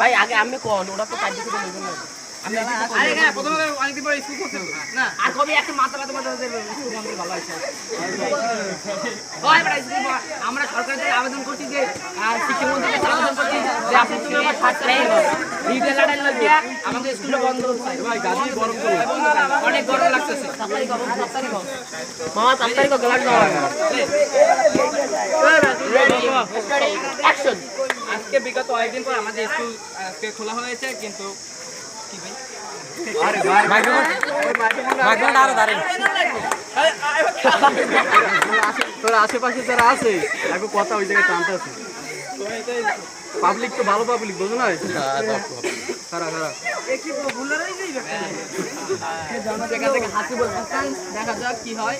ভাই আগে আমি কোন ওরা তো কাজ দিতে বলবেন না আরে না প্রথমে অনেকদিন পরে স্কুল করতে না আর কবি একটা মাথা স্কুল বন্ধ ভালো আছে ওই বড় স্কুল আমরা সরকারের কাছে আবেদন করছি যে শিক্ষা মন্ত্রীর কাছে আবেদন করছি যে আপনি তুমি আমার ছাত্র ডিটেল লাগাই লাগিয়া আমাদের স্কুলটা বন্ধ করতে ভাই গাড়ি গরম করে অনেক গরম লাগতেছে 7 তারিখ মামা 7 তারিখ গ্লাস দাও রেডি অ্যাকশন আজকে বিগত কয়েকদিন পর আমাদের স্কুল খোলা হয়েছে কিন্তু কি ভাই আরে ভাই মাইক্রোফোন আরো দাঁড়ান তোর আশেপাশে যারা আছে দেখো কথা ওই জায়গায় টানতে আছে পাবলিক তো ভালো পাবলিক বুঝো না খারাপ খারাপ একই ভুল রয়ে যাই দেখা দেখা হাসি বলছেন দেখা যাক কি হয়।